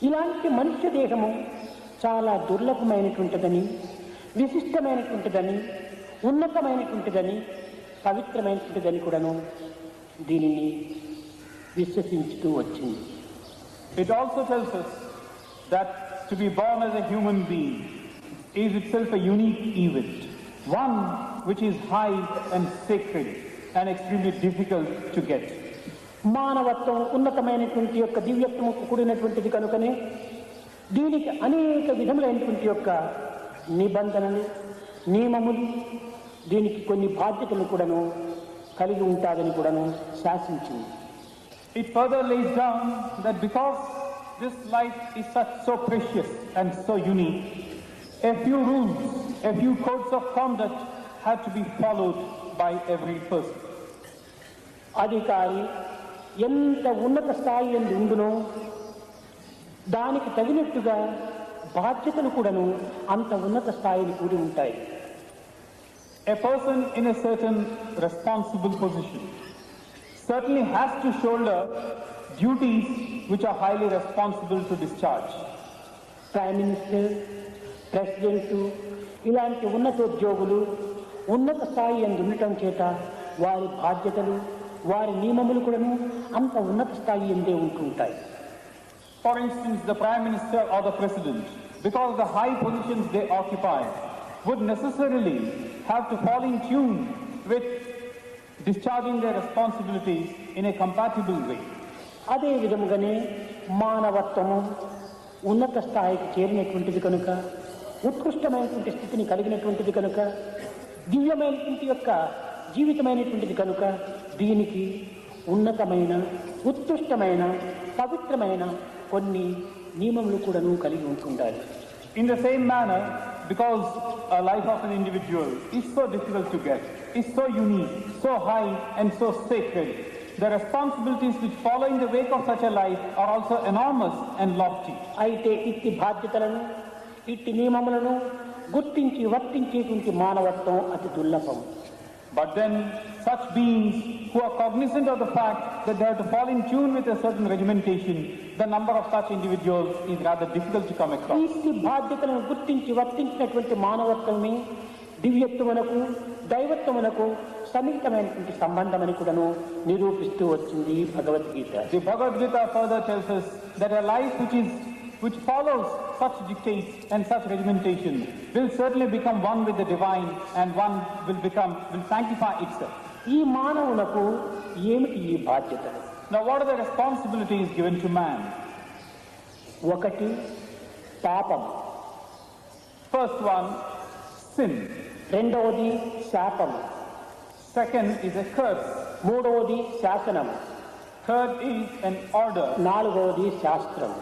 ఇలాంటి మనుష్య దేహము చాలా దుర్లభమైనటువంటిదని, విశిష్టమైనటువంటిదని, ఉన్నతమైనటువంటిదని, పవిత్రమైనటువంటిదని కూడాను దీనిని విశ్వసించుతూ వచ్చింది. It also tells us that to be born as a human being is itself a unique event, one which is high and sacred and extremely difficult to get. మానవత్వం ఉన్నతమైనటువంటి యొక్క దివ్యత్వముకు కూడినటువంటిది కనుకనే దీనికి అనేక విధములైనటువంటి యొక్క నిబంధనలు, నియమములు, దీనికి కొన్ని బాధ్యతలు కూడాను కలిగి ఉంటాదని కూడాను శాసించింది. It further lays down that because this life is so precious and so unique, a few rules, a few codes of conduct have to be followed by every person. అధికారి ఎంత ఉన్నత స్థాయి ఎందు ఉండునో దానికి తగినట్టుగా బాధ్యతలు కూడాను అంత ఉన్నత స్థాయిని కూడి ఉంటాయి. A person in a certain responsible position certainly has to shoulder duties which are highly responsible to discharge. Prime minister, president ఇలాంటి ఉన్నతోద్యోగులు ఉన్నత స్థాయి ఎందు ఉండటం చేత వారి బాధ్యతలు, వారి నియమములు కూడాను అంత ఉన్నత స్థాయి ఎందే ఉంటుంటాయి. For instance, the Prime Minister or the President, because the high positions they occupy, would necessarily have to fall in tune with discharging their responsibilities in a compatible way. అదే విధముగానే మానవత్వము ఉన్నత స్థాయికి చేరినటువంటిది కనుక, ఉత్కృష్టమైనటువంటి స్థితిని కలిగినటువంటిది కనుక, దివ్యమైనటువంటి యొక్క జీవితమైనటువంటిది కనుక దీనికి ఉన్నతమైన, ఉత్కృష్టమైన, పవిత్రమైన కొన్ని నియమములు కూడాను కలిగి ఉంటుండాలి. In the same manner, because a life of an individual is so difficult to get, is so unique, so high and so sacred, the responsibilities which follow in the wake of such a life are also enormous and lofty. అయితే ఇట్టి బాధ్యతలను, ఇట్టి నియమములను గుర్తించి వర్తించేటువంటి మానవత్వం అతి దుర్లభం. But then such beings who are cognizant of the fact that they have to fall in tune with a certain regimentation, the number of such individuals is rather difficult to come across. ఈ బాధ్యతలను గుర్తించి వర్తించినటువంటి మానవత్వమే దివ్యత్వమునకు, దైవత్వమునకు సన్నిహితమైనటువంటి సంబంధమని కూడాను నిరూపిస్తూ వచ్చింది Bhagavad Gita. The Bhagavad Gita further tells us that a life which follows such dictates and such regimentation will certainly become one with the divine, and one will sanctify itself. ఈ మానవులకు ఏమిటి ఈ బాధ్యతలు? Now what are the responsibilities given to man? ఒకటి పాపం, First one, sin. రెండవది శాపము, Second is a curse. మూడవది శాసనం, Third is an order. నాలుగవది శాస్త్రం.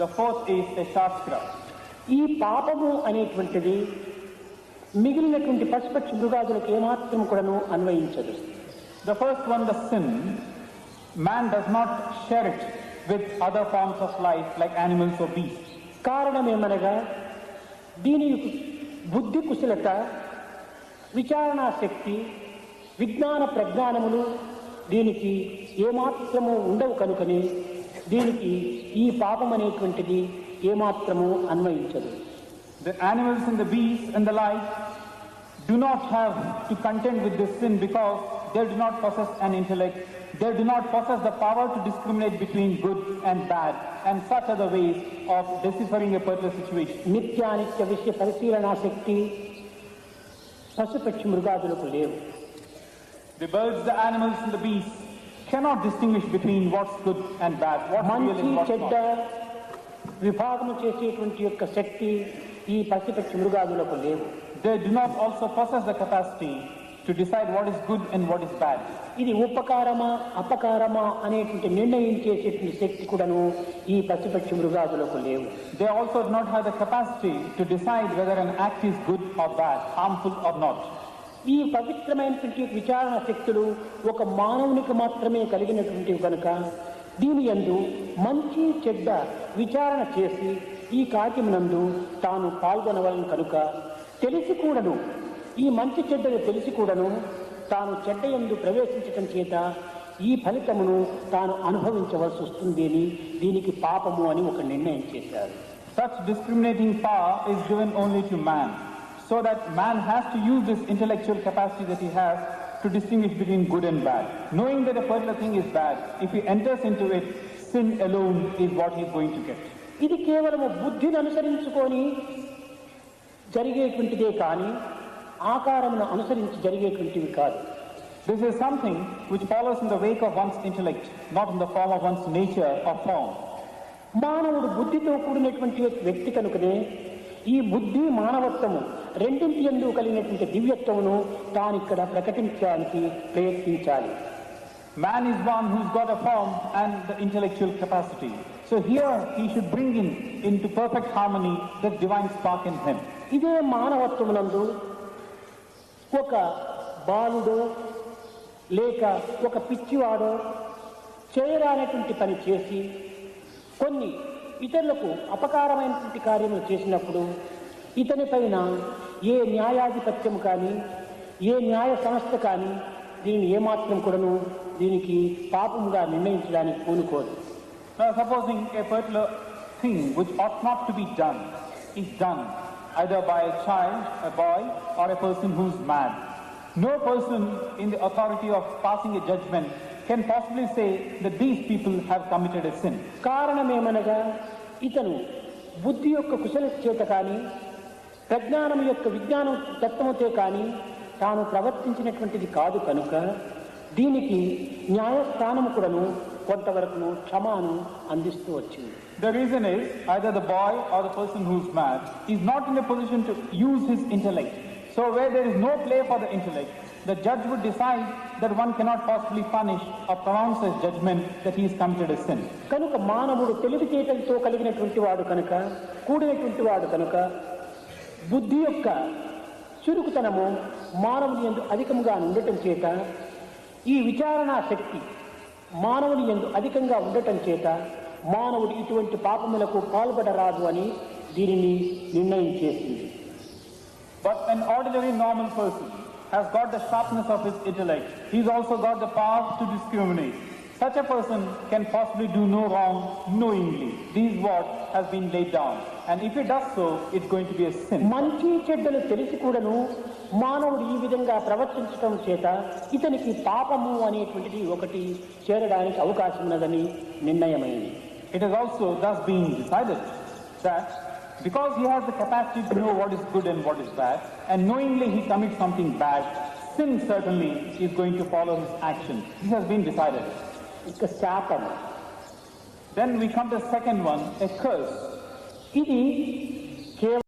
The fourth is a shastra. ఈ పాపము అనేటువంటిది మిగిలినటువంటి పశుపక్షి మృగాదులకు ఏమాత్రం కూడాను అన్వయించదు. The first one, the sin, man does not share it with other forms of life like animals or beasts. కారణమేమనగా దీని బుద్ధి కుశలత, విచారణా శక్తి, విజ్ఞాన ప్రజ్ఞానములు దీనికి ఏమాత్రము ఉండవు కనుకనే దీనికి ఈ పాపం అనేటువంటిది ఏమాత్రము అన్వయించదు. The animals and the beasts and the like do not have to contend with this sin because they do not possess an intellect, they do not possess the power to discriminate between good and bad and such other ways of deciphering a particular situation. నిత్యానిత్య విషయ పరిశీలనా శక్తి పశుపక్షి మృగాదులకు లేవు. The birds, the animals and the beasts cannot distinguish between what's good and bad, what's real and what's చెడ్డ not. విభాగము చేసేటువంటి యొక్క శక్తి ఈ పశుపక్షి మృగాదులకు లేవు. They do not also possess the capacity to decide what is good and what is bad. ఇది ఉపకారమా అపకారమా అనేటువంటి నిర్ణయించేసేటువంటి శక్తి కూడాను ఈ పశుపక్షి మృగాదులకు లేవు. They also do not have the capacity to decide whether an act is good or bad, harmful or not. ఈ పవిత్రమైనటువంటి విచారణ శక్తులు ఒక మానవునికి మాత్రమే కలిగినటువంటివి కనుక దీని యందు మంచి చెడ్డ విచారణ చేసి ఈ కార్యమునందు తాను పాల్గొనవలను కనుక తెలిసి కూడాను, ఈ మంచి చెడ్డలు తెలిసి కూడాను తాను చెడ్డ యందు ప్రవేశించటం చేత ఈ ఫలితమును తాను అనుభవించవలసి వస్తుంది అని దీనికి పాపము అని ఒక నిర్ణయం చేశారు. Such discriminating power is given only to man, so that man has to use this intellectual capacity that he has to distinguish between good and bad. Knowing that a particular thing is bad, if he enters into it, sin alone is what he is going to get. ఇది కేవలము బుద్ధిని అనుసరించుకొని జరిగేటువంటిదే కానీ ఆకారమును అనుసరించి జరిగేటువంటివి కాదు. This is something which follows in the wake of one's intellect, not in the form of one's nature or form. మానవుడు బుద్ధితో కూడినటువంటి వ్యక్తి కనుకనే ఈ బుద్ధి మానవత్వము రెండింటి యందు కలిగినటువంటి దివ్యత్వమును తాను ఇక్కడ ప్రకటించడానికి ప్రయత్నించాలి. Man is one who's got a form and the intellectual capacity. So here he should bring into perfect harmony the divine spark in him. ఇదే మానవత్వమునందు ఒక బాలుడో లేక ఒక పిచ్చివాడో చేయరానటువంటి పని చేసి కొన్ని ఇతరులకు అపకారమైనటువంటి కార్యములు చేసినప్పుడు ఇతని పైన ఏ న్యాయాధిపత్యం కానీ ఏ న్యాయ సంస్థ కానీ దీనిని ఏమాత్రం కూడాను దీనికి పాపముగా నిర్ణయించడానికి పూనుకోదు. Now supposing a particular thing which ought not to be done is done either by a child, a boy or a person who's mad. No person in the authority of passing a judgment can possibly say that these people have committed a sin. కారణమేమనగా ఇతను బుద్ధి యొక్క కుశల చేత కానీ ప్రజ్ఞానం యొక్క విజ్ఞానం తత్వముతో కానీ తాను ప్రవర్తించినటువంటిది కాదు కనుక దీనికి న్యాయస్థానము కూడాను కొంతవరకు క్షమాను అందిస్తూ వచ్చింది. The reason is either the boy or the person who's mad is not in a position to use his intellect. So where there is no play for the intellect, the judge would decide that one cannot possibly punish or pronounce a judgment that he has committed a sin. కనుక మానవుడు తెలివితేటలతో కలిగినటువంటి వాడు కనుక కూడినటువంటి వాడు కనుక బుద్ధి యొక్క చురుకుతనము మానవుని యందు అధికముగా ఉండటం చేత ఈ విచారణా శక్తి మానవుని యందు అధికంగా ఉండటం చేత మానవుడు ఇటువంటి పాపములకు పాల్పడరాదు అని దీనిని నిర్ణయం చేసింది. But an ordinary normal person has got the sharpness of his intellect. He's also got the power to discriminate. Such a person can possibly do no wrong knowingly. This is what has been laid down. And if he does so, it's going to be a sin. మంచి చెడ్డలు తెలిసి కూడాను మానవుడు ఈ విధంగా ప్రవర్తించడం చేత ఇతనికి పాపము అనేటువంటిది ఒకటి చేరడానికి అవకాశం ఉన్నదని నిర్ణయమైంది. It has also thus been decided that because he has the capacity to know what is good and what is bad, and knowingly he commits something bad, sin certainly is going to follow his action. This has been decided. ఇక శాపం. Then we come to the second one, a curse. ఇది కేవలం